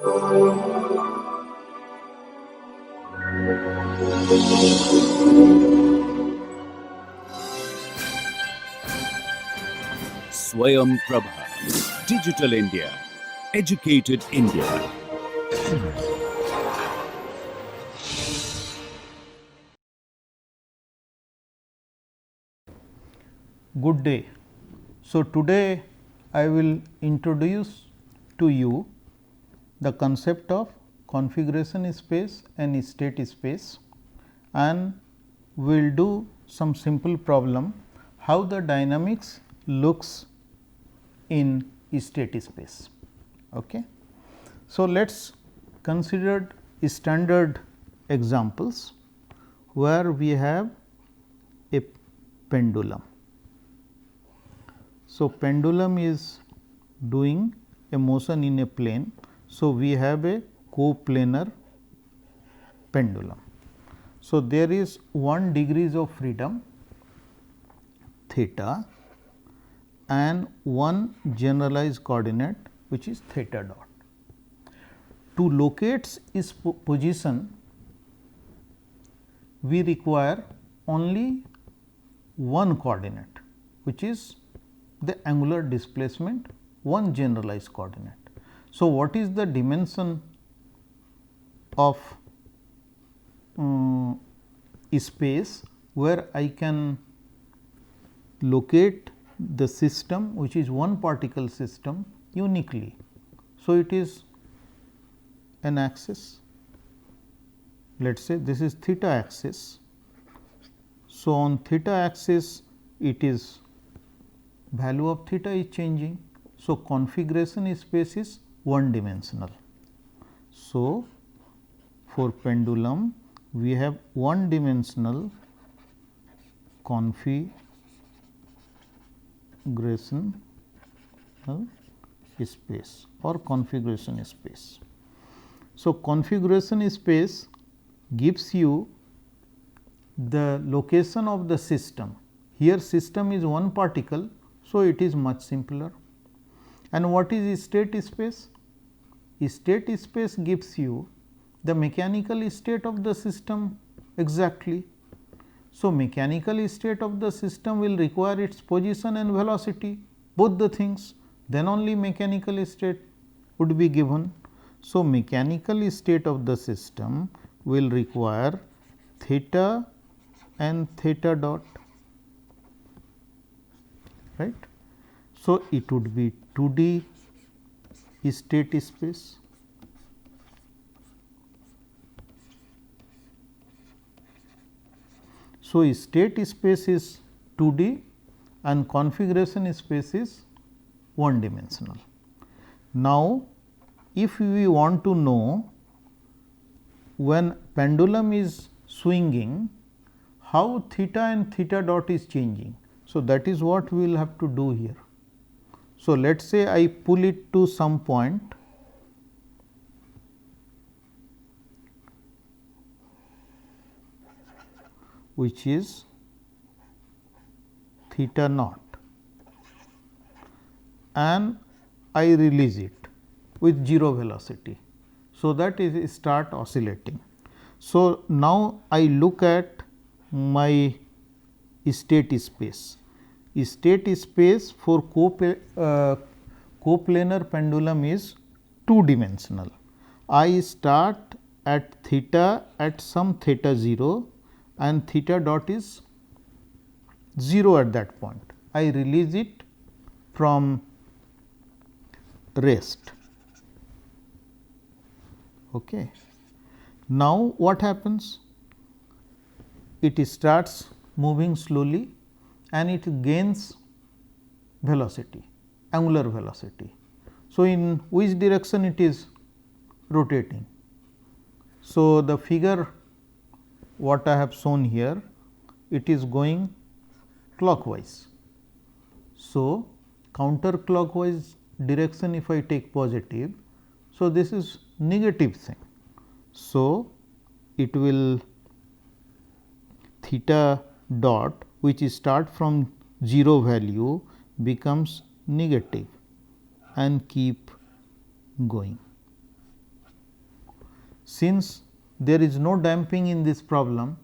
Swayam Prabha. Digital India. Educated India. Good day. So, today I will introduce to you the concept of configuration space and state space, and we will do some simple problem how the dynamics looks in state space. Okay. So, let us consider standard examples where we have a pendulum. So, pendulum is doing a motion in a plane. So, we have a coplanar pendulum. So, there is 1 degrees of freedom theta and one generalized coordinate which is theta dot. To locate its position, we require only one coordinate which is the angular displacement, one generalized coordinate. So, what is the dimension of space where I can locate the system which is one particle system uniquely. So, it is an axis, let us say this is theta axis. So, on theta axis it is value of theta is changing. So, configuration space is one dimensional. So, for pendulum we have one dimensional configuration space or configuration space. So, configuration space gives you the location of the system. Here system is one particle. So, it is much simpler. And what is state space? State space gives you the mechanical state of the system exactly. So, mechanical state of the system will require its position and velocity, both the things, then only mechanical state would be given. So, mechanical state of the system will require theta and theta dot, right. So, it would be 2D state space. So, state space is 2D and configuration space is one dimensional. Now, if we want to know when pendulum is swinging how theta and theta dot is changing. So, that is what we will have to do here. So, let us say I pull it to some point which is theta naught and I release it with 0 velocity. So, that is start oscillating. So, now I look at my state space. State space for coplanar pendulum is 2 dimensional. I start at theta at some theta 0 and theta dot is 0 at that point. I release it from rest. Okay. Now, what happens? It starts moving slowly and it gains velocity, angular velocity. So, in which direction it is rotating? So, the figure what I have shown here, it is going clockwise. So, counterclockwise direction if I take positive. So, this is negative thing. So, it will theta dot which start from 0 value becomes negative and keep going. since there is no damping in this problem,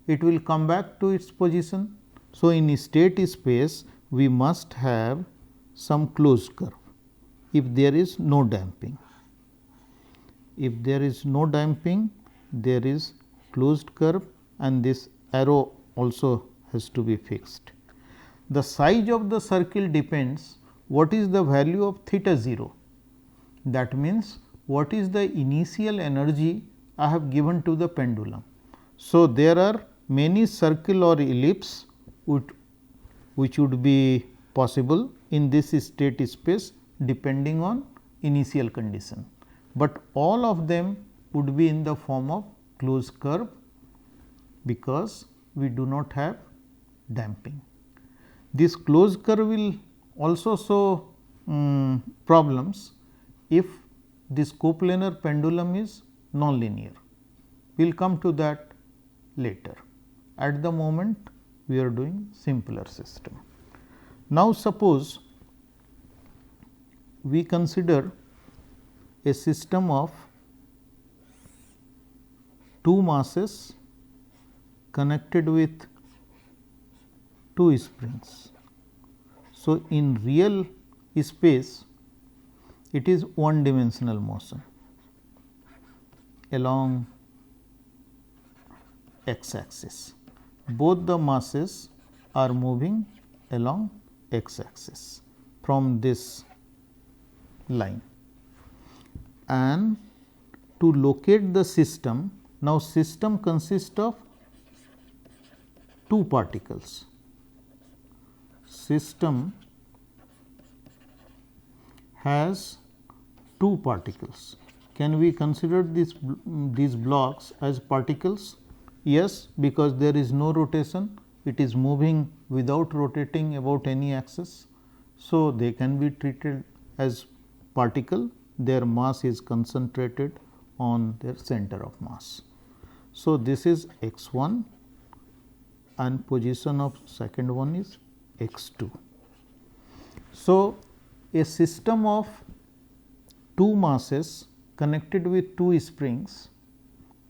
it will come back to its position. So, in state space we must have some closed curve if there is no damping. If there is no damping, there is closed curve and this arrow also has to be fixed. The size of the circle depends what is the value of theta 0. That means, what is the initial energy I have given to the pendulum. So, there are many circle or ellipse which would be possible in this state space depending on initial condition, but all of them would be in the form of closed curve because we do not have damping. This closed curve will also show problems if this coplanar pendulum is nonlinear. We will come to that later. At the moment we are doing simpler system. Now, suppose we consider a system of two masses connected with two springs. So, in real space it is one dimensional motion along x axis. Both the masses are moving along x axis from this line, and to locate the system, now system consists of two particles. System has two particles. Can we consider these blocks as particles? Yes, because there is no rotation, it is moving without rotating about any axis. So, they can be treated as particle, their mass is concentrated on their center of mass. So, this is x 1 and position of second one is x 2. So, a system of two masses connected with two springs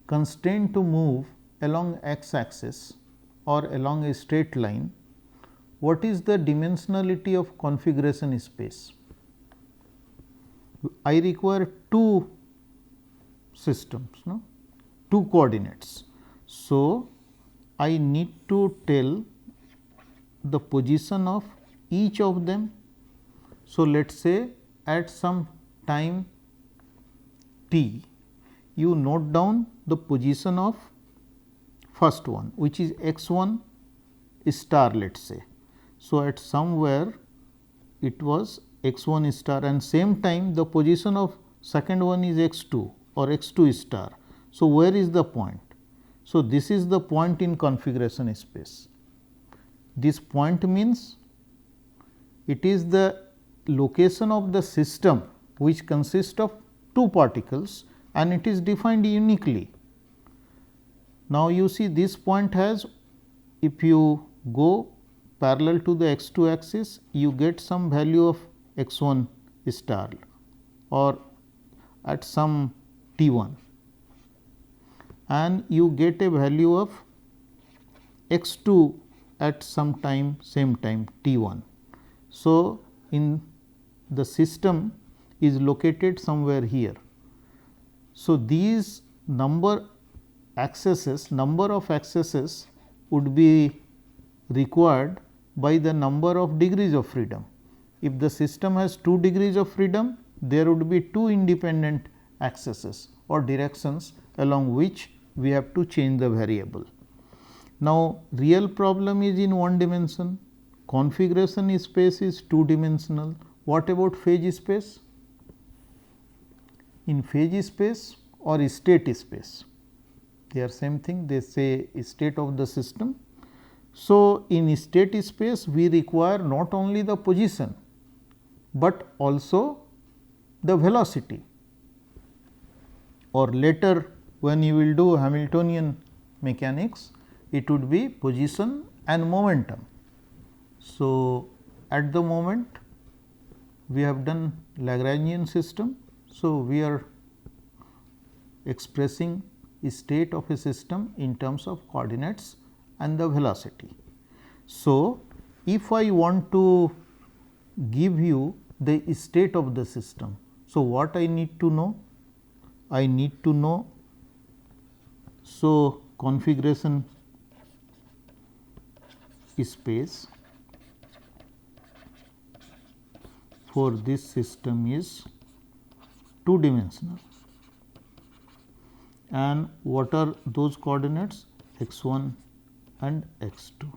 constrained to move along x axis or along a straight line, what is the dimensionality of configuration space? I require two systems, no? Two coordinates. So, I need to tell the position of each of them. So, let us say at some time t, you note down the position of first one, which is x 1 star, let us say. So, at somewhere it was x 1 star and same time the position of second one is x 2 or x 2 star. So, where is the point? So, this is the point in configuration space. This point means it is the location of the system which consists of two particles and it is defined uniquely. Now, you see this point has, if you go parallel to the x 2 axis, you get some value of x 1 star or at some t 1 and you get a value of x 2 at some time same time t 1. So, in the system is located somewhere here. So, these number of accesses would be required by the number of degrees of freedom. If the system has 2 degrees of freedom, there would be 2 independent accesses or directions along which we have to change the variable. Now, real problem is in one dimension, configuration space is 2 dimensional. What about phase space? In phase space or state space, they are same thing, they say state of the system. So, in state space we require not only the position, but also the velocity, or later when you will do Hamiltonian mechanics, it would be position and momentum. So, at the moment we have done Lagrangian system. So, we are expressing state of a system in terms of coordinates and the velocity. So, if I want to give you the state of the system, so what I need to know? I need to know, so configuration space for this system is 2 dimensional, and what are those coordinates? x 1 and x 2.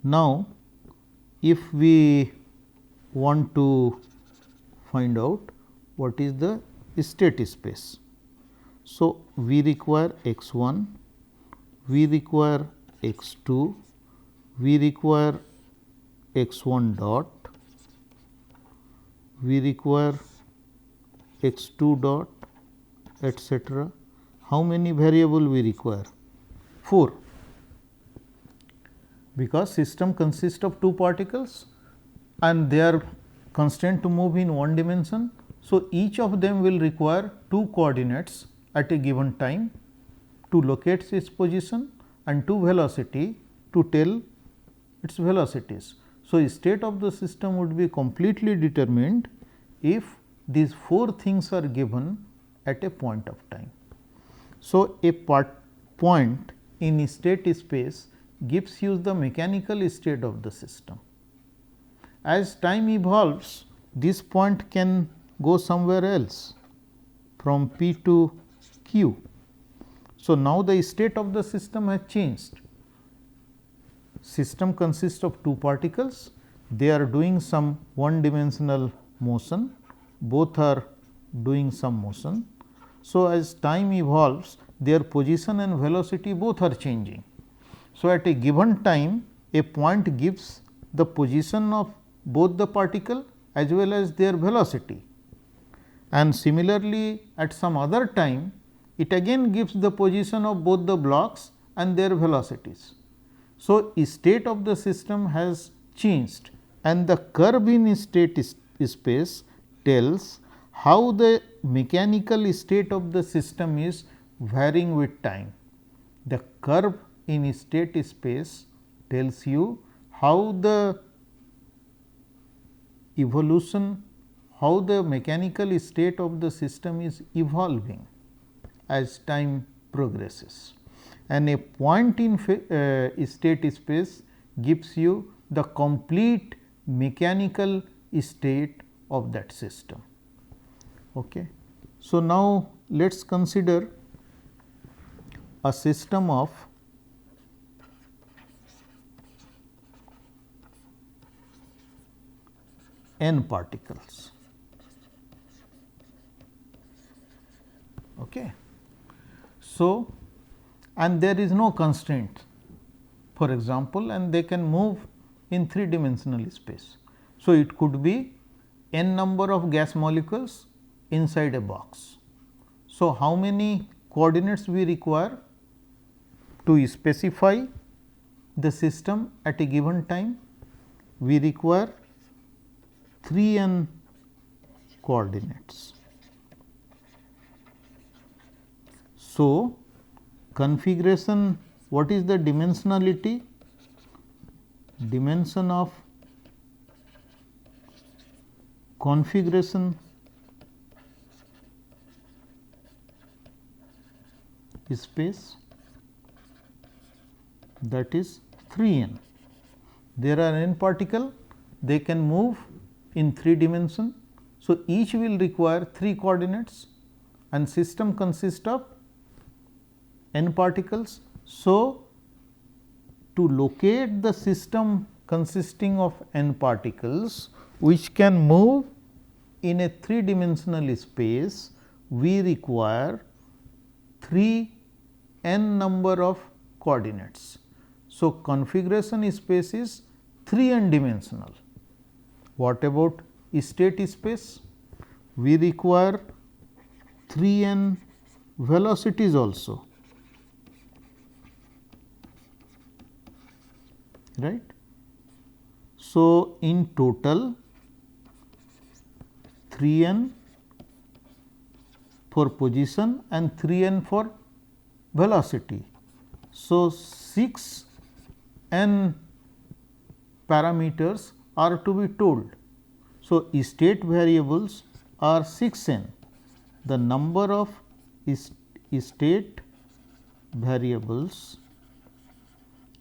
Now, if we want to find out what is the state space, so we require x 1, we require x 2, we require x 1 dot, we require x 2 dot, etc. How many variable we require? 4, because system consists of 2 particles and they are constrained to move in 1 dimension. So, each of them will require 2 coordinates at a given time to locate its position and 2 velocity to tell its velocities. So, state of the system would be completely determined if these 4 things are given at a point of time. So, a point in state space gives you the mechanical state of the system. As time evolves, this point can go somewhere else from P to Q. So, now the state of the system has changed. System consists of 2 particles, they are doing some 1 dimensional motion, both are doing some motion. So, as time evolves, their position and velocity both are changing. So, at a given time, a point gives the position of both the particle as well as their velocity, and similarly at some other time it again gives the position of both the blocks and their velocities. So, state of the system has changed and the curve in state space tells how the mechanical state of the system is varying with time. The curve in state space tells you how the evolution, how the mechanical state of the system is evolving as time progresses, and a point in state space gives you the complete mechanical state of that system. Okay. So, now let us consider a system of n particles. Okay. So, and there is no constraint, for example, and they can move in 3 dimensional space. So, it could be n number of gas molecules inside a box. So, how many coordinates we require to specify the system at a given time? We require 3 n coordinates. So, configuration, what is the dimensionality? Dimension of configuration space, that is 3 n. There are n particle, they can move in 3 dimension. So, each will require 3 coordinates and system consists of n particles. So, to locate the system consisting of n particles which can move in a 3 dimensional space, we require 3 n number of coordinates. So, configuration space is 3 n dimensional. What about state space? We require 3 n velocities also, right. So, in total 3 n for position and 3n for velocity. So, 6 n parameters are to be told. So, state variables are 6 n. The number of state variables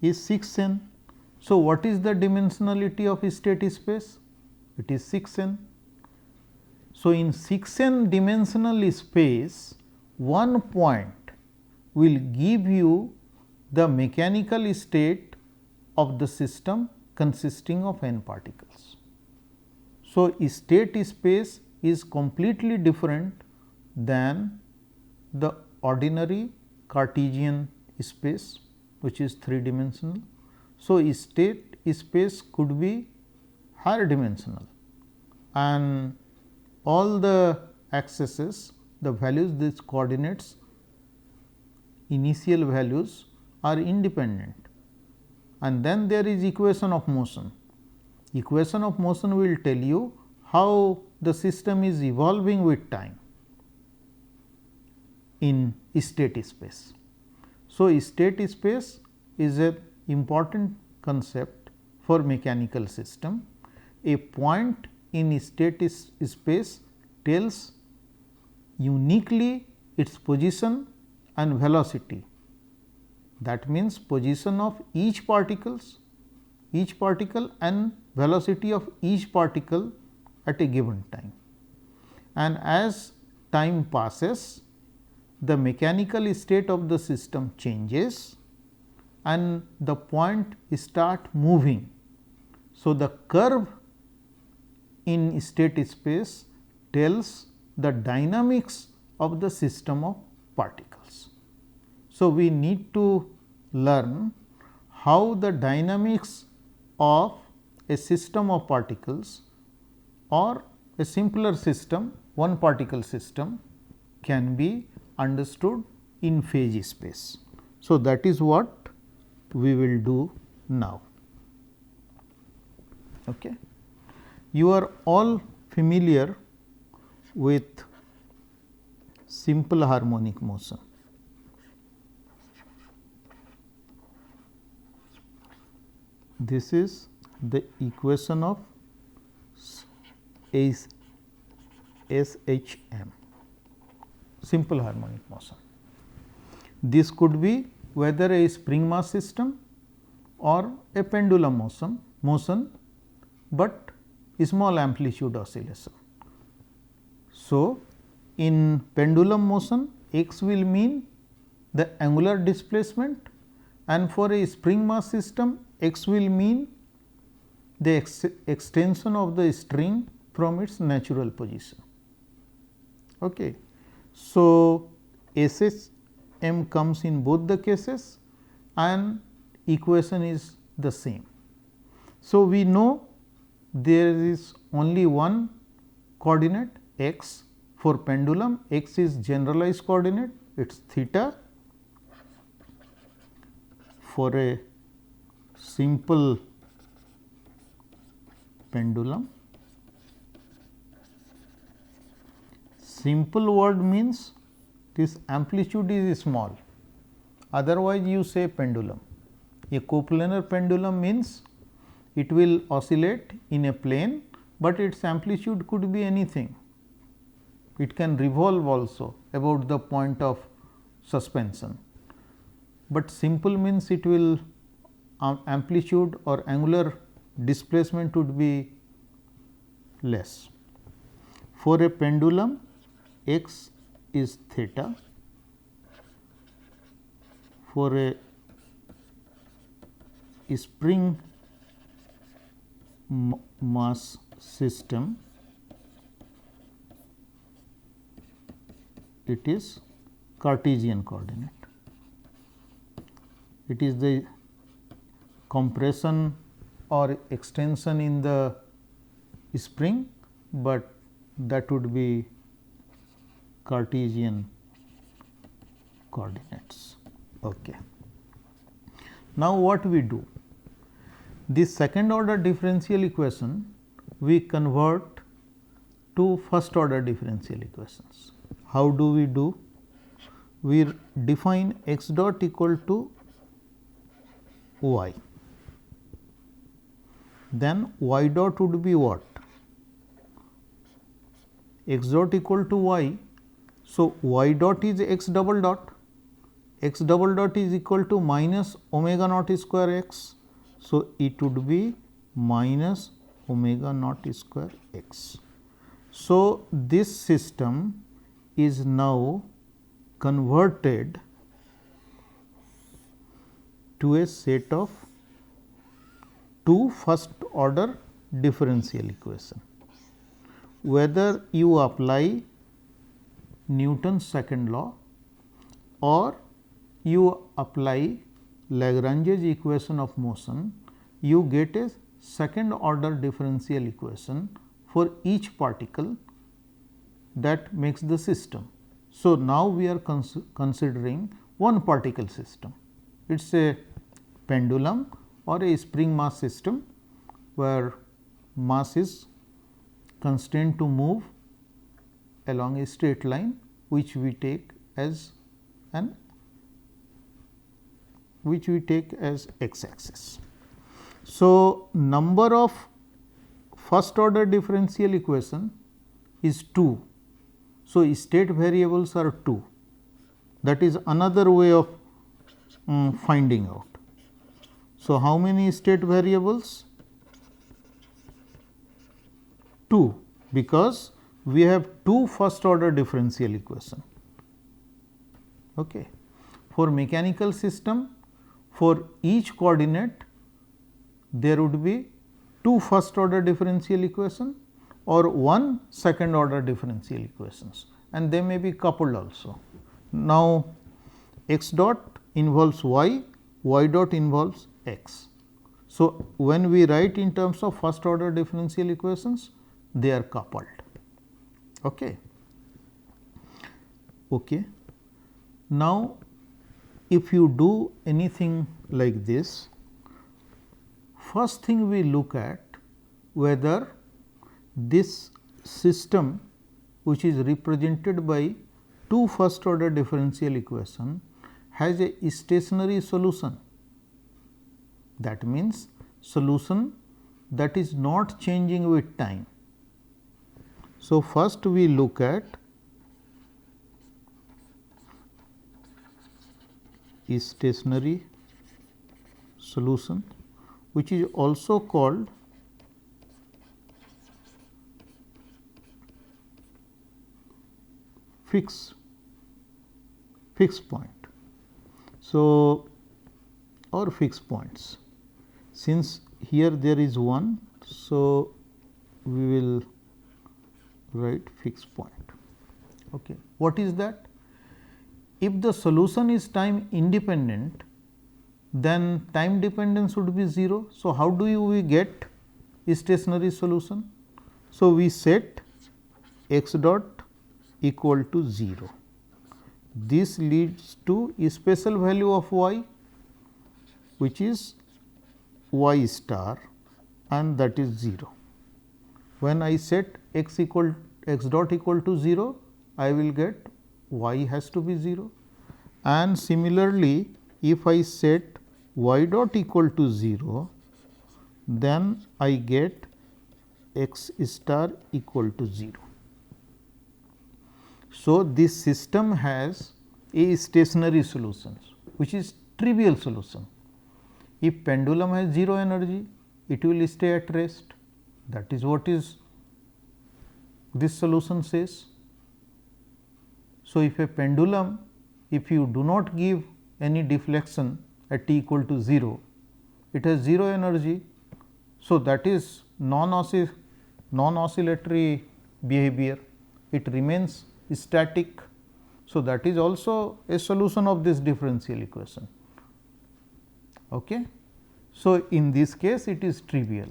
is 6 n. So, what is the dimensionality of state space? It is 6 n. So, in 6 n dimensional space, one point will give you the mechanical state of the system consisting of n particles. So, state space is completely different than the ordinary Cartesian space, which is 3 dimensional. So, state space could be higher dimensional, and all the axes, the values, these coordinates, initial values are independent, and then there is equation of motion. Equation of motion will tell you how the system is evolving with time in state space. So, state space is an important concept for mechanical system. A point in state space tells uniquely its position and velocity. That means, position of each particle and velocity of each particle at a given time. And as time passes, the mechanical state of the system changes and the point start moving. So, the curve in state space tells the dynamics of the system of particles. So, we need to learn how the dynamics of a system of particles or a simpler system, one particle system, can be understood in phase space. So, that is what we will do now. Okay. You are all familiar with simple harmonic motion. This is the equation of SHM, simple harmonic motion. This could be whether a spring mass system or a pendulum motion, but small amplitude oscillation. So, in pendulum motion, x will mean the angular displacement, and for a spring mass system, x will mean the extension of the string from its natural position. Okay. So, SHM comes in both the cases and equation is the same. So, we know there is only one coordinate x for pendulum, x is generalized coordinate, it is theta. For a simple pendulum, simple word means this amplitude is small, otherwise you say pendulum. A coplanar pendulum means it will oscillate in a plane, but its amplitude could be anything. It can revolve also about the point of suspension, but simple means it will amplitude or angular displacement would be less. For a pendulum, x is theta. For a spring mass system, it is Cartesian coordinate. It is the compression or extension in the spring, but that would be Cartesian coordinates. Okay. Now, what we do? This second order differential equation we convert to first order differential equations. how do we do? We define x dot equal to y, then y dot would be what? X dot equal to y. So, y dot is x double dot, x double dot is equal to minus omega naught square x. So, it would be minus omega naught square x. So, this system is now converted to a set of two first order differential equation. Whether you apply Newton's second law or you apply Lagrange's equation of motion, you get a second order differential equation for each particle that makes the system. So, now we are considering one particle system. It is a pendulum or a spring mass system, where mass is constrained to move along a straight line, which we take as x axis. So, number of first order differential equation is 2. So, state variables are 2. That is another way of finding out. So, how many state variables? 2, because we have two first order differential equation. Okay. For mechanical system, for each coordinate there would be two first order differential equation or one second order differential equations, and they may be coupled also. Now, x dot involves y, y dot involves x. So, when we write in terms of first order differential equations, they are coupled. Okay. Okay. Now, if you do anything like this, first thing we look at whether this system, which is represented by two first order differential equation, has a stationary solution. That means, solution that is not changing with time. So, first we look at stationary solution, which is also called fixed point. So, or fixed points. Since here there is one, so we will write fixed point. Okay. What is that? If the solution is time independent, then time dependence would be 0. So, how do we get a stationary solution? So, we set x dot equal to 0. This leads to a special value of y, which is y star, and that is 0. When I set x dot equal to 0, I will get y has to be 0, and similarly, if I set y dot equal to 0, then I get x star equal to 0. So, this system has a stationary solution, which is trivial solution. If pendulum has 0 energy, it will stay at rest. That is what is this solution says. So, if a pendulum, if you do not give any deflection at t equal to 0, it has 0 energy. So, that is non-oscillatory behavior, it remains static. So, that is also a solution of this differential equation. Okay. So, in this case it is trivial.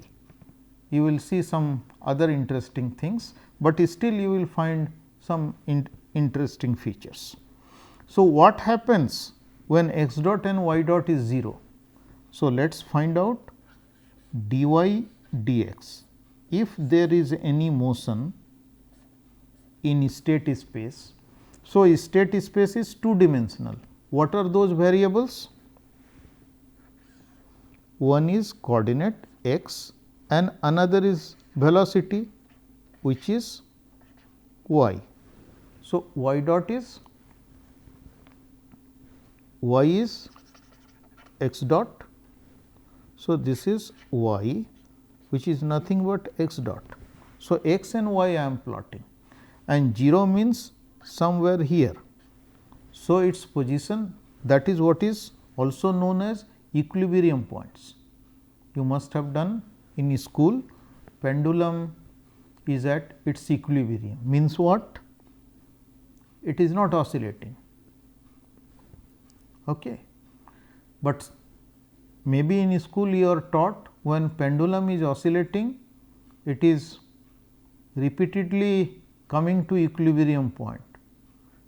You will see some other interesting things, but still you will find some interesting features. So, what happens when x dot and y dot is 0? So, let us find out dy dx. If there is any motion in state space, So, state space is two dimensional. What are those variables? One is coordinate x and another is velocity, which is y. So, y dot is x dot. So, this is y, which is nothing but x dot. So, x and y I am plotting, and 0 means somewhere here. So, its position, that is what is also known as equilibrium points. You must have done in school. Pendulum is at its equilibrium, means what? It is not oscillating. Okay. But maybe in school you are taught when pendulum is oscillating, it is repeatedly coming to equilibrium point.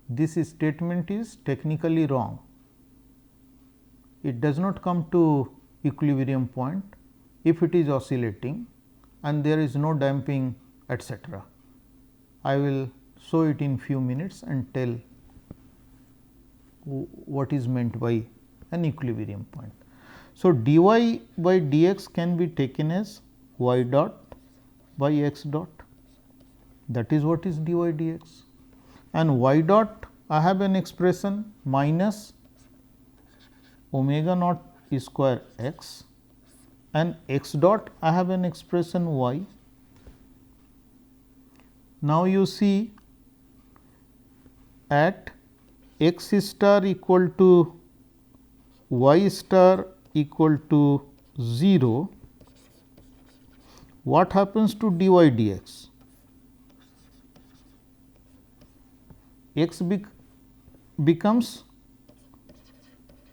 This statement is technically wrong. It does not come to equilibrium point if it is oscillating and there is no damping, etc. I will show it in few minutes and tell what is meant by an equilibrium point. So, dy by dx can be taken as y dot by x dot, that is what is dy dx, and y dot I have an expression minus omega naught square x, and x dot I have an expression y. Now, you see at x star equal to y star equal to 0, what happens to dy dx? X becomes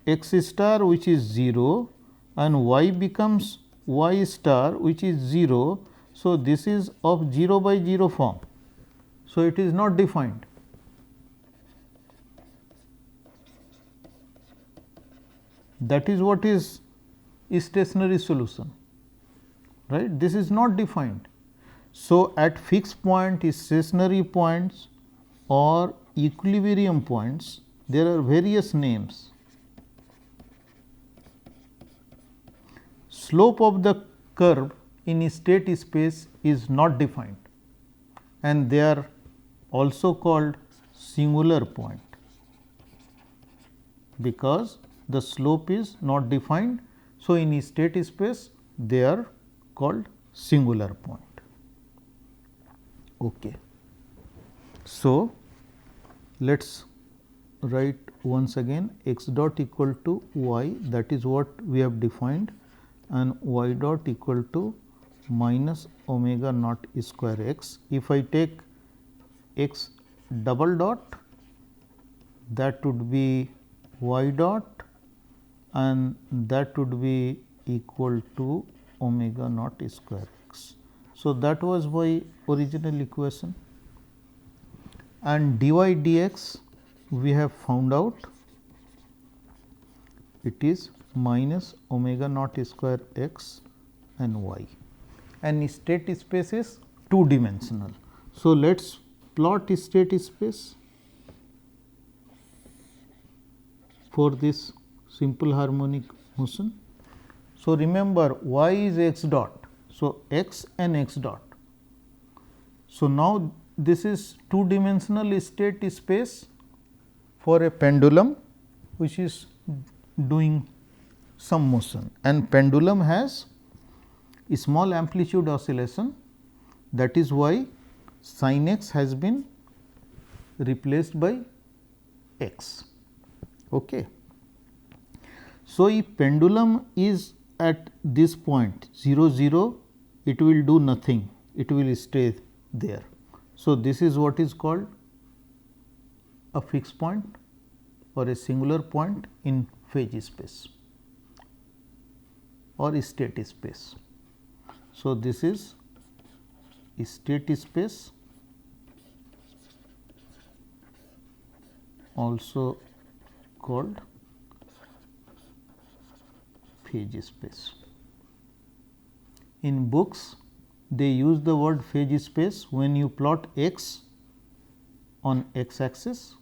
x star, which is 0, and y becomes y star, which is 0. So, this is of 0 by 0 form. So, it is not defined. That is what is stationary solution, right? This is not defined. So, at fixed point, stationary points or equilibrium points, there are various names. Slope of the curve in state space is not defined, and they are also called singular point, because the slope is not defined. So, in state space they are called singular point. Okay. So, let us write once again x dot equal to y, that is what we have defined, and y dot equal to minus omega naught square x. If I take x double dot, that would be y dot, and that would be equal to omega naught square x. So, that was my original equation, and dy dx we have found out it is minus omega naught square x and y, and state space is two dimensional. So, let us plot state space for this simple harmonic motion. So, remember y is x dot. So, x and x dot. So, now this is two dimensional state space for a pendulum which is doing some motion, and pendulum has a small amplitude oscillation, that is why sin x has been replaced by x. Okay. So, if pendulum is at this point 0 0, it will do nothing, it will stay there. So, this is what is called a fixed point or a singular point in phase space or state space. So, this is state space, also called phase space. In books, they use the word phase space when you plot x on x axis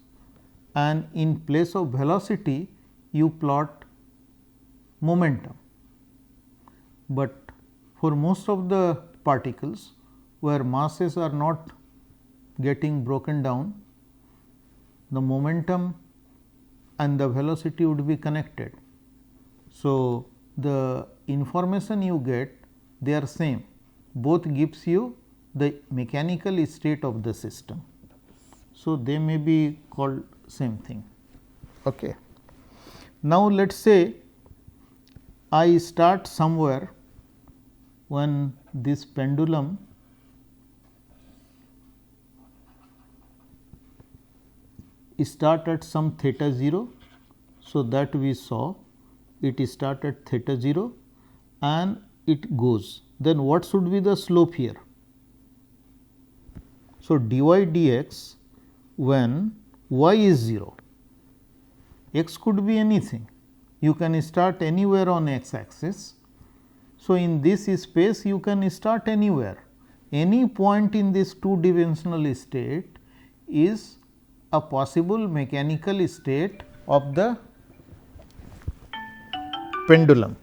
and in place of velocity you plot momentum. But for most of the particles where masses are not getting broken down, the momentum and the velocity would be connected. So, the information you get, they are same, both gives you the mechanical state of the system. So, they may be called same thing. Okay. Now, let us say I start somewhere when this pendulum start at some theta 0. So, that we saw it start at theta 0 and it goes. Then what should be the slope here? So, dy dx when y is 0, x could be anything, you can start anywhere on x axis. So, in this space you can start anywhere, any point in this two dimensional state is a possible mechanical state of the pendulum.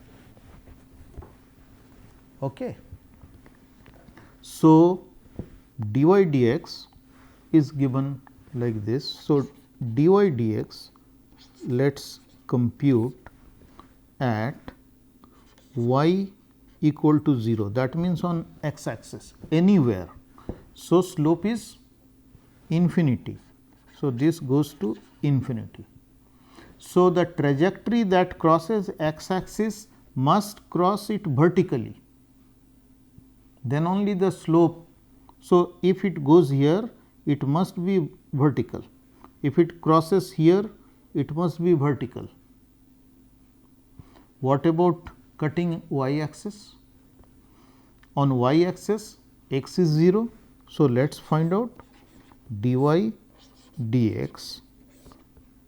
Okay. So, dy dx is given like this. So, dy dx let us compute at y equal to 0, that means on x axis anywhere. So, slope is infinity. So, this goes to infinity. So, the trajectory that crosses x axis must cross it vertically, then only the slope. So, if it goes here, it must be vertical. If it crosses here, it must be vertical. What about cutting y axis? On y axis x is 0. So, let us find out dy dx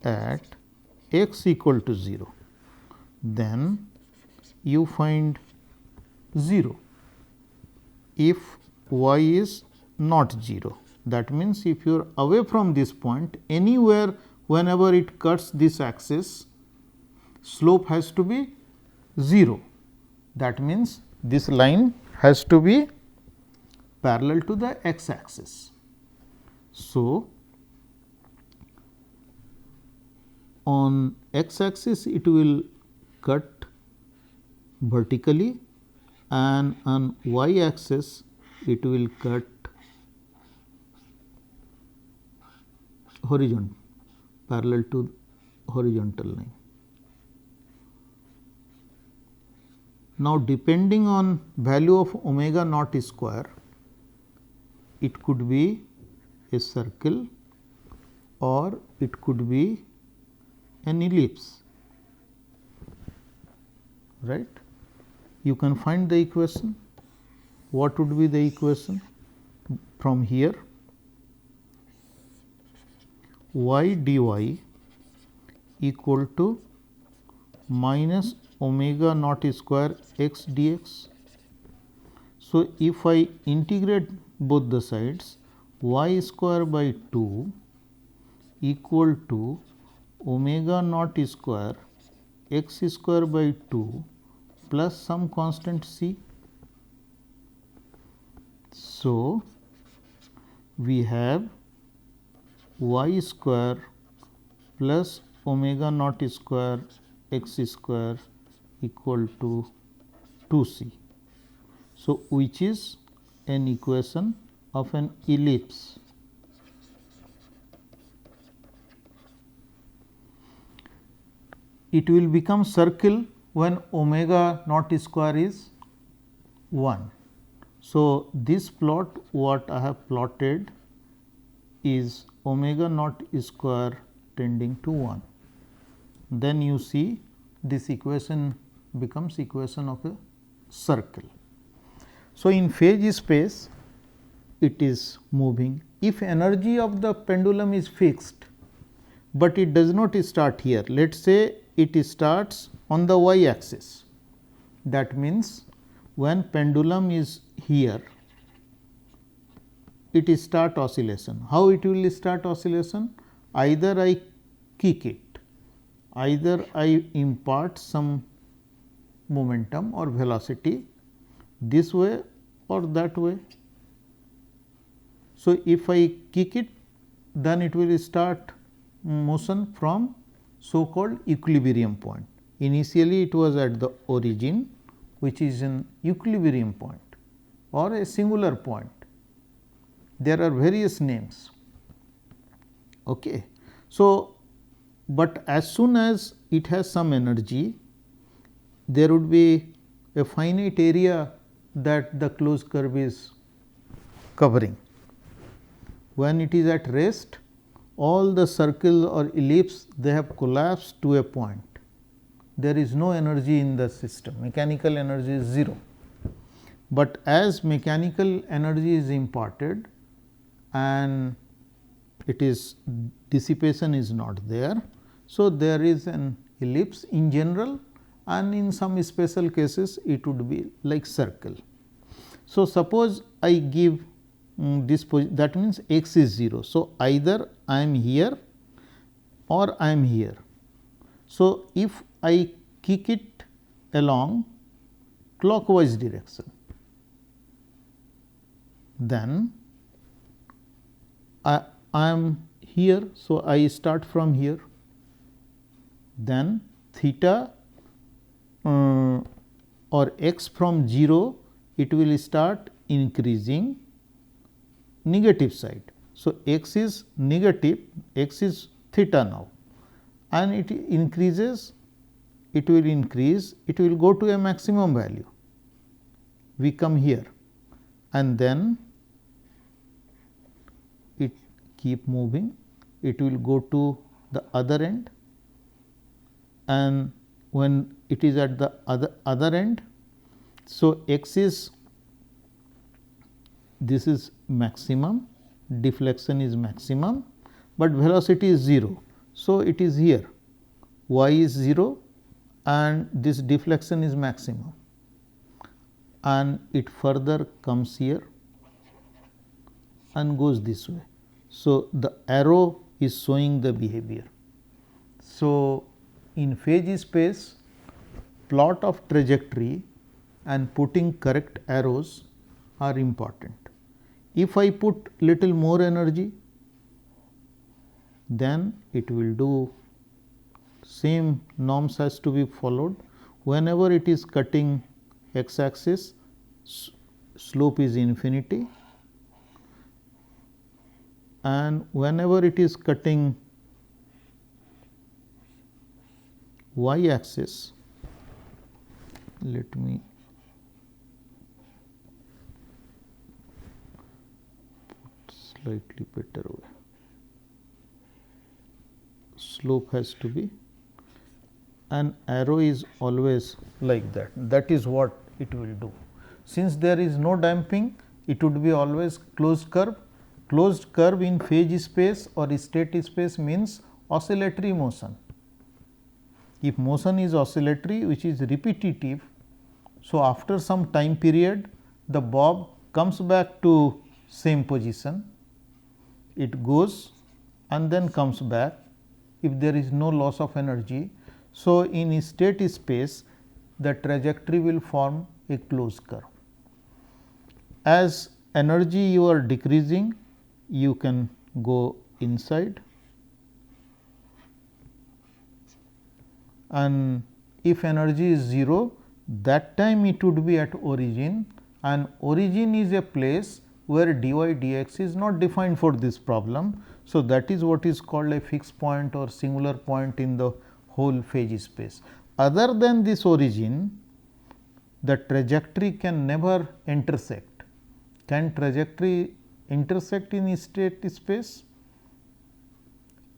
at x equal to 0. Then you find 0 if y is not 0. That means, if you are away from this point anywhere, whenever it cuts this axis, slope has to be 0. That means, this line has to be parallel to the x axis. So, on x axis it will cut vertically and on y axis it will cut horizontal, parallel to horizontal line. Now, depending on value of omega naught square, it could be a circle or it could be an ellipse, right. You can find the equation. What would be the equation from here? Y dy equal to minus omega naught square x dx. So, if I integrate both the sides, y square by 2 equal to omega naught square x square by 2 plus some constant c. So, we have y square plus omega naught square x square equal to 2c. So, which is an equation of an ellipse. It will become circle when omega naught square is 1. So, this plot what I have plotted is omega naught square tending to 1. Then you see this equation becomes equation of a circle. So, in phase space it is moving. If energy of the pendulum is fixed, but it does not start here, let us say it starts on the y axis. That means, when pendulum is here, it start oscillation. How it will start oscillation? Either I kick it. Either I impart some momentum or velocity this way or that way. So, if I kick it, then it will start motion from so called equilibrium point. Initially it was at the origin, which is an equilibrium point or a singular point. There are various names. Okay. So, but as soon as it has some energy, there would be a finite area that the closed curve is covering. When it is at rest, all the circle or ellipse, they have collapsed to a point. There is no energy in the system, mechanical energy is 0. But as mechanical energy is imparted and it is dissipation is not there. So, there is an ellipse in general, and in some special cases it would be like circle. So, suppose I give this that means x is 0. So, either I am here or I am here. So, if I kick it along clockwise direction, then I am here. So, I start from here, then theta or x from 0, it will start increasing negative side. So, x is negative, x is theta now, and it increases, it will increase, it will go to a maximum value. We come here and then it keep moving, it will go to the other end, and when it is at the other end. So, x is, this is maximum, deflection is maximum, but velocity is 0. So, it is here, y is 0 and this deflection is maximum, and it further comes here and goes this way. So, the arrow is showing the behavior. So, in phase space, plot of trajectory and putting correct arrows are important. If I put little more energy, then it will do same norms has to be followed. Whenever it is cutting x axis, slope is infinity, and whenever it is cutting y axis, let me put slightly better way, slope has to be, an arrow is always like that, that is what it will do. Since there is no damping, it would be always closed curve. Closed curve in phase space or state space means oscillatory motion. If motion is oscillatory, which is repetitive, so after some time period the bob comes back to same position, it goes and then comes back if there is no loss of energy. So, in state space the trajectory will form a closed curve. As energy you are decreasing, you can go inside, and if energy is 0, that time it would be at origin, and origin is a place where dy dx is not defined for this problem. So, that is what is called a fixed point or singular point in the whole phase space. Other than this origin, the trajectory can never intersect. Can trajectory intersect in state space?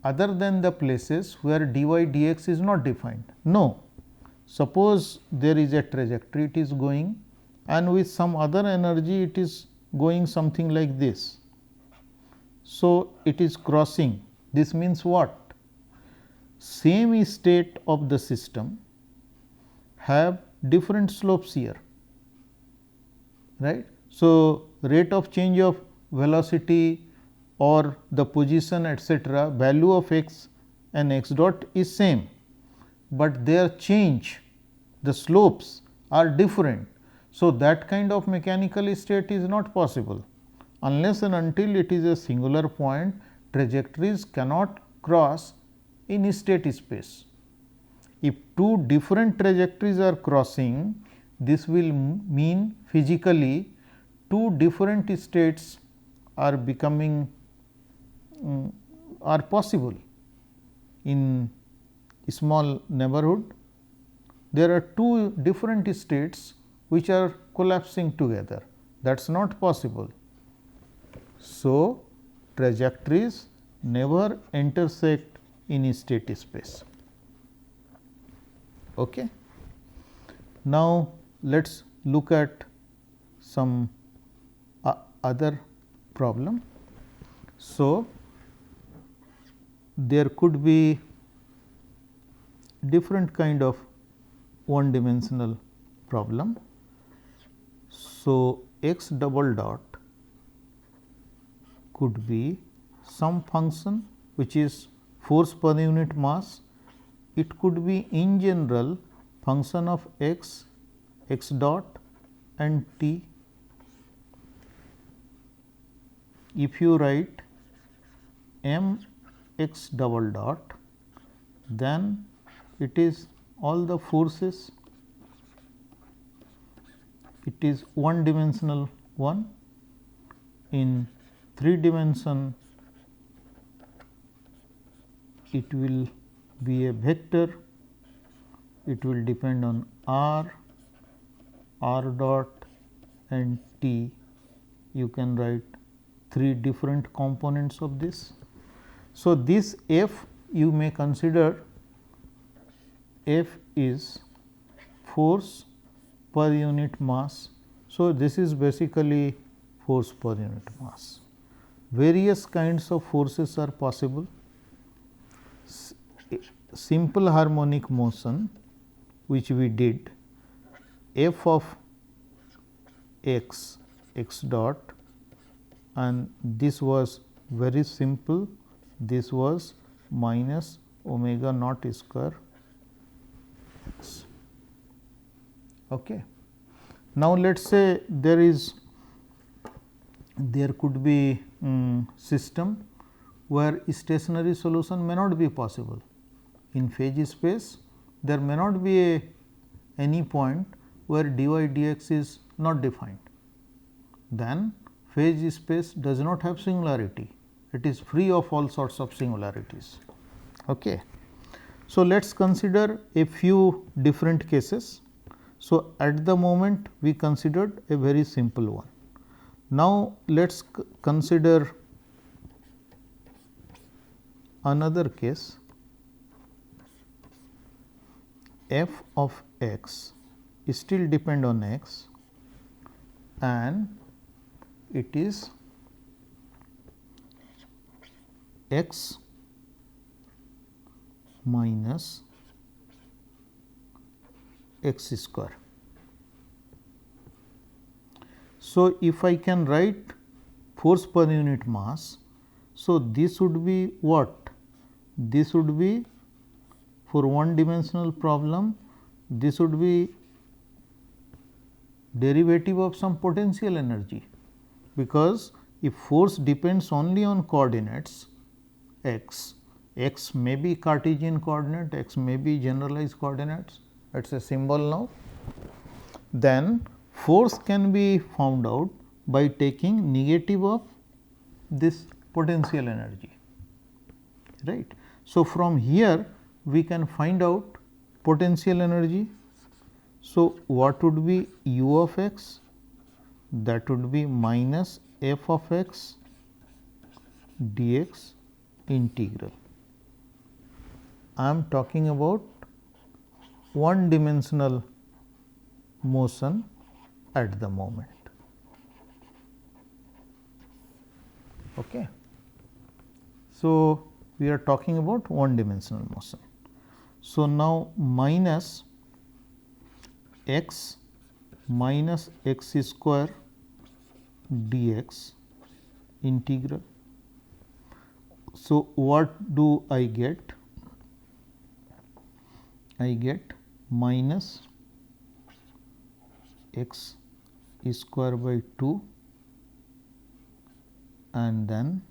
Other than the places where dy dx is not defined? No. Suppose there is a trajectory, it is going, and with some other energy it is going something like this. So, it is crossing. This means what? Same state of the system have different slopes here, right. So, rate of change of velocity or the position etcetera, value of x and x dot is same, but their change, the slopes are different. So, that kind of mechanical state is not possible unless and until it is a singular point, trajectories cannot cross in state space. If two different trajectories are crossing, this will mean physically two different states are becoming are possible in small neighborhood. There are two different states which are collapsing together, that is not possible. So, trajectories never intersect in state space. Okay. Now, let us look at some other problem. So, there could be different kind of one dimensional problem. So, x double dot could be some function which is force per unit mass. It could be in general function of x, x dot and t. If you write m x double dot, then it is all the forces, it is one dimensional one. In 3 dimension it will be a vector, it will depend on r, r dot and t. You can write 3 different components of this. So, this f you may consider f is force per unit mass. So, this is basically force per unit mass. Various kinds of forces are possible. Simple harmonic motion which we did, f of x, x dot, and this was very simple, this was minus omega naught square x. Okay. Now, let us say there could be system where stationary solution may not be possible. In phase space, there may not be any point where dy dx is not defined. Then phase space does not have singularity, it is free of all sorts of singularities. Okay. So, let us consider a few different cases. So, at the moment we considered a very simple one. Now, let us consider another case, f of x still depend on x and it is x minus x square. So, if I can write force per unit mass, so this would be what? This would be for one dimensional problem, this would be derivative of some potential energy, because if force depends only on coordinates x, x may be Cartesian coordinate, x may be generalized coordinates, that is a symbol now, then force can be found out by taking negative of this potential energy, right. So, from here we can find out potential energy. So, what would be u of x? That would be minus f of x dx integral. I am talking about one dimensional motion at the moment. Okay. So, we are talking about one dimensional motion. So, now minus x minus x square dx integral. So, what do I get? I get minus x square by 2 and then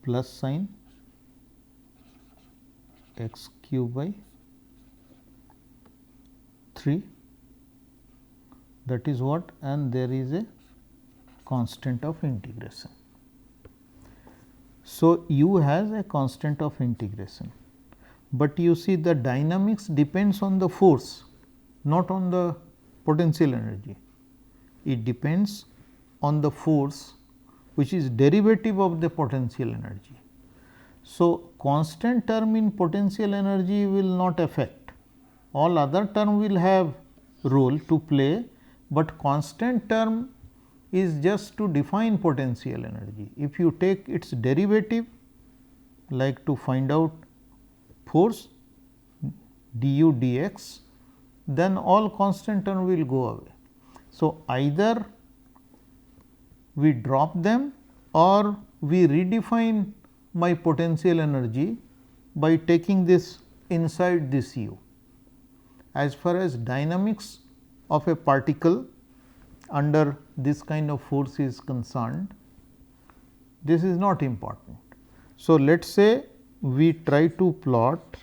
plus sign x cube by 3, that is what, and there is a constant of integration. So, u has a constant of integration, but you see the dynamics depends on the force, not on the potential energy. It depends on the force which is derivative of the potential energy. So, constant term in potential energy will not affect, all other term will have role to play, but constant term is just to define potential energy. If you take its derivative, like to find out force du dx, then all constant term will go away. So, either we drop them or we redefine my potential energy by taking this inside this u. As far as dynamics of a particle under this kind of force is concerned, this is not important. So, let us say we try to plot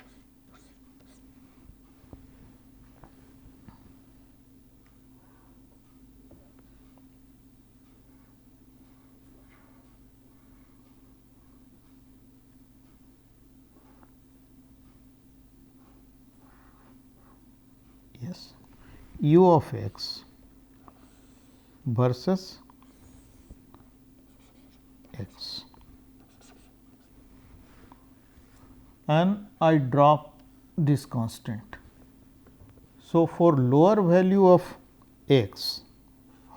u of x versus x, and I drop this constant. So, for lower value of x,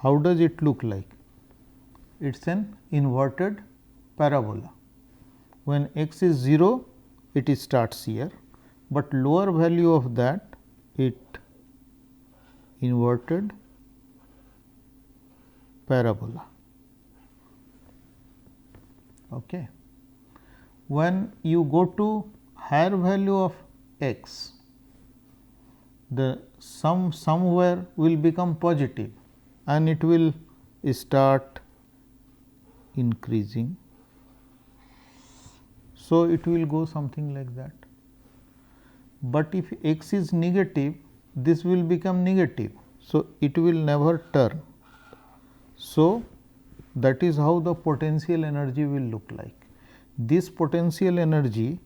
how does it look like? It is an inverted parabola. When x is 0, it starts here, but lower value of that it inverted parabola. Okay. When you go to higher value of x, the sum somewhere will become positive and it will start increasing. So, it will go something like that. But if x is negative, this will become negative. So, it will never turn. So, that is how the potential energy will look like. This potential energy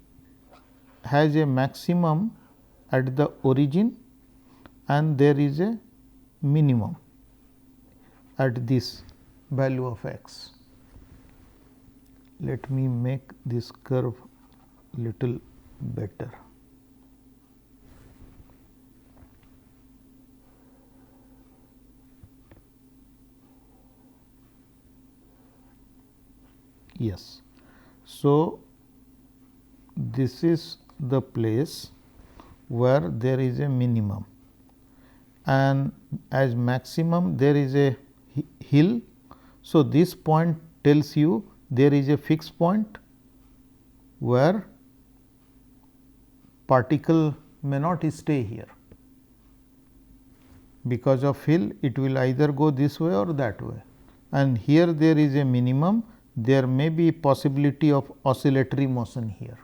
has a maximum at the origin and there is a minimum at this value of x. Let me make this curve little better. Yes. So, this is the place where there is a minimum and as maximum there is a hill. So, this point tells you there is a fixed point where particle may not stay here. Because of hill, it will either go this way or that way, and here there is a minimum. There may be possibility of oscillatory motion here.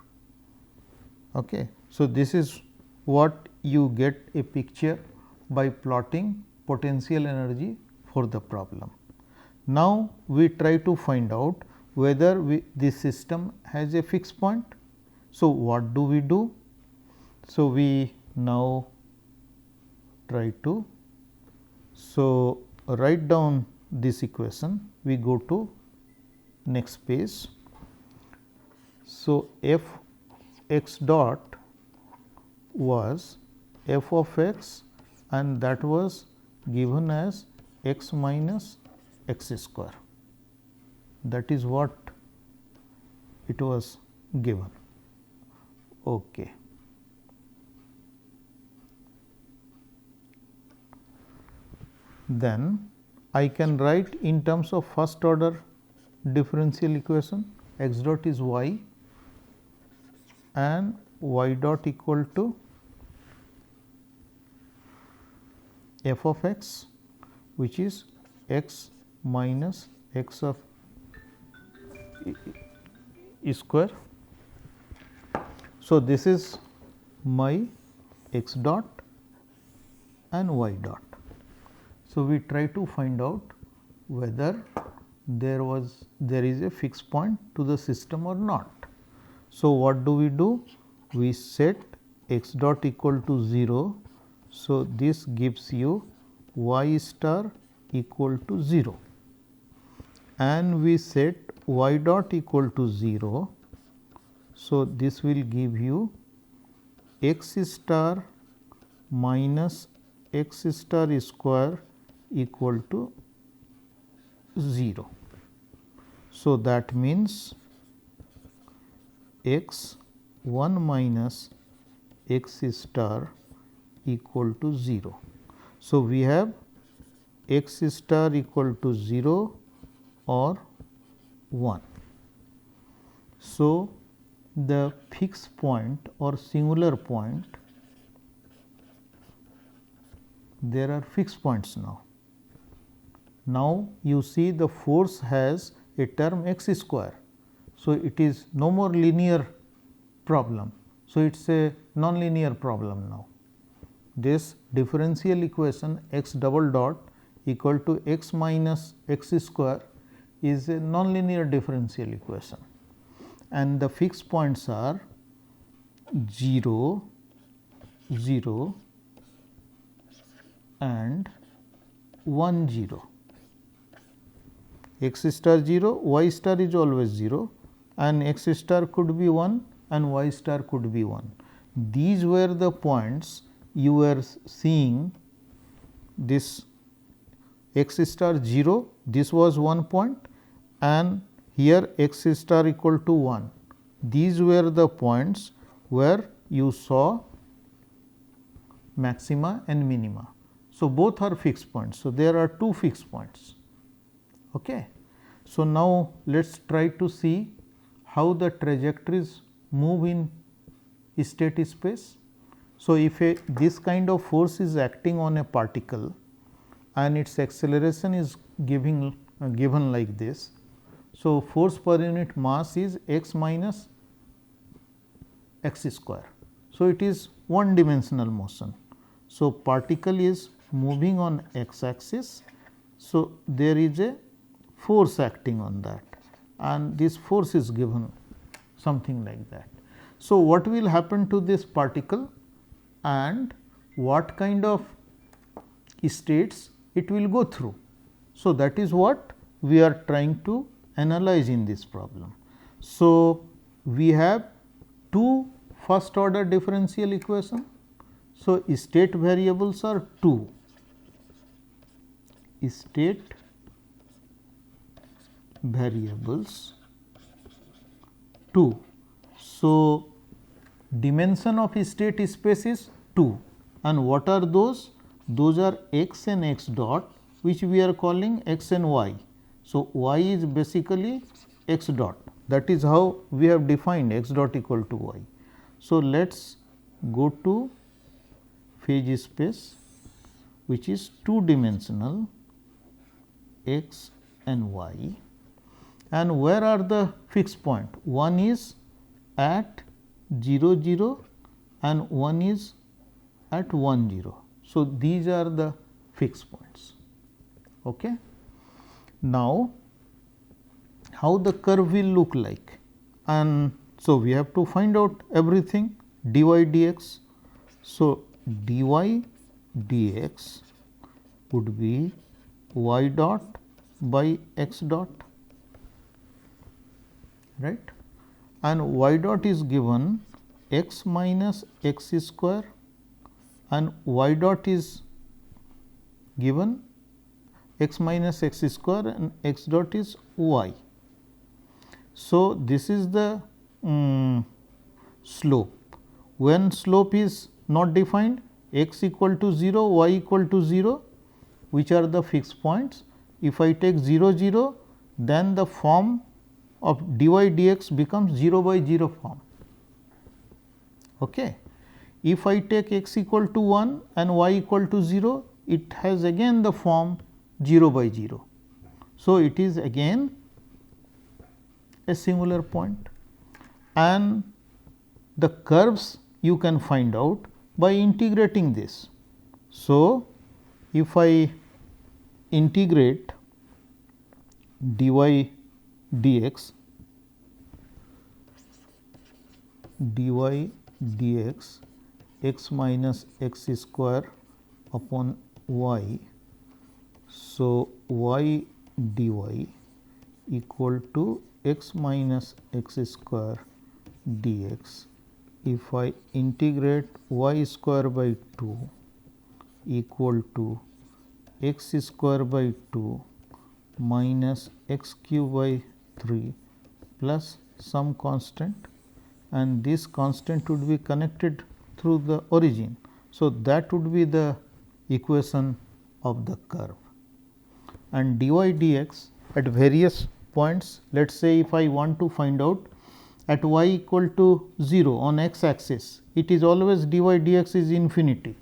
Okay. So, this is what you get a picture by plotting potential energy for the problem. Now, we try to find out whether this system has a fixed point. So, what do we do? So, we now try to write down this equation. We go to next page. So, f x dot was f of x and that was given as x minus x square. That is what it was given. Okay. Then I can write in terms of first order differential equation. X dot is y and y dot equal to f of x, which is x minus x of square. So, this is my x dot and y dot. So, we try to find out whether there is a fixed point to the system or not. So, what do? We set x dot equal to 0. So, this gives you y star equal to 0, and we set y dot equal to 0. So, this will give you x star minus x star square equal to 0. So, that means x 1 minus x star equal to 0. So, we have x star equal to 0 or 1. So, the fixed point or singular point, there are fixed points now. Now, you see the force has a term x square. So, it is no more linear problem. So, it is a non-linear problem now. This differential equation x double dot equal to x minus x square is a non-linear differential equation, and the fixed points are 0, 0 and 1 0. X star 0, y star is always 0, and x star could be 1 and y star could be 1. These were the points you were seeing. This x star 0, this was 1 point, and here x star equal to 1. These were the points where you saw maxima and minima. So, both are fixed points. So, there are two fixed points. Okay. So, now let us try to see how the trajectories move in state space. So, if this kind of force is acting on a particle and its acceleration is given like this. So, force per unit mass is x minus x square. So, it is one dimensional motion. So, particle is moving on x axis. So, there is a force acting on that, and this force is given something like that. So, what will happen to this particle and what kind of states it will go through? So, that is what we are trying to analyze in this problem. So, we have two first order differential equation. So, state variables are 2, state variables 2. So, dimension of state space is 2, and what are those? Those are x and x dot, which we are calling x and y. So, y is basically x dot, that is how we have defined x dot equal to y. So, let us go to phase space, which is 2 dimensional x and y, and where are the fixed point? One is at 0 0 and one is at 1 0. So, these are the fixed points. Okay. Now, how the curve will look like, and so we have to find out everything dy dx. So, dy dx would be y dot by x dot, right, and y dot is given x minus x square and y dot is given x minus x square and x dot is y. So, this is the slope. When slope is not defined, x equal to 0, y equal to 0, which are the fixed points. If I take 0 0, then the form of dy dx becomes 0 by 0 form. Okay. If I take x equal to 1 and y equal to 0, it has again the form 0 by 0. So, it is again a singular point, and the curves you can find out by integrating this. So, if I integrate dy dx x minus x square upon y. So, y dy equal to x minus x square dx. If I integrate y square by 2 equal to x square by 2 minus x cube by 3 plus some constant, and this constant would be connected through the origin. So, that would be the equation of the curve, and dy dx at various points. Let us say if I want to find out at y equal to 0 on x axis, it is always dy dx is infinity.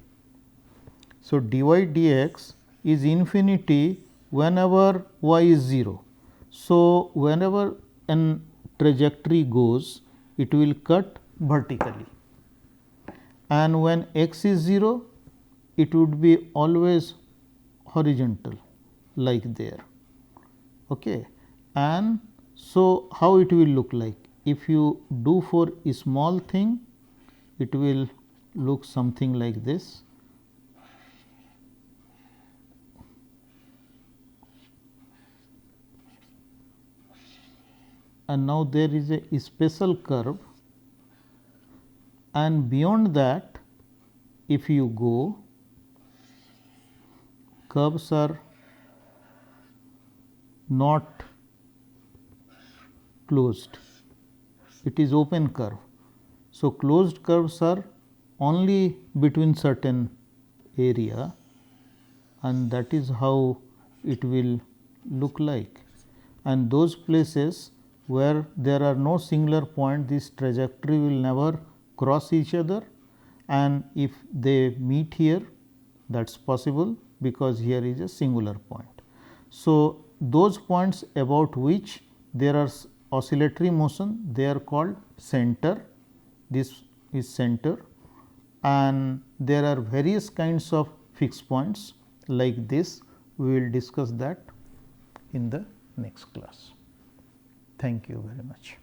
So, dy dx is infinity whenever y is 0. So, whenever an trajectory goes, it will cut vertically, and when x is 0, it would be always horizontal like there. Okay. And so, how it will look like? If you do for a small thing, it will look something like this. And now there is a special curve, and beyond that if you go, curves are not closed, it is open curve. So, closed curves are only between certain area, and that is how it will look like. And those places where there are no singular point, this trajectory will never cross each other, and if they meet here, that is possible because here is a singular point. So, those points about which there are oscillatory motion, they are called center. This is center, and there are various kinds of fixed points like this. We will discuss that in the next class. Thank you very much.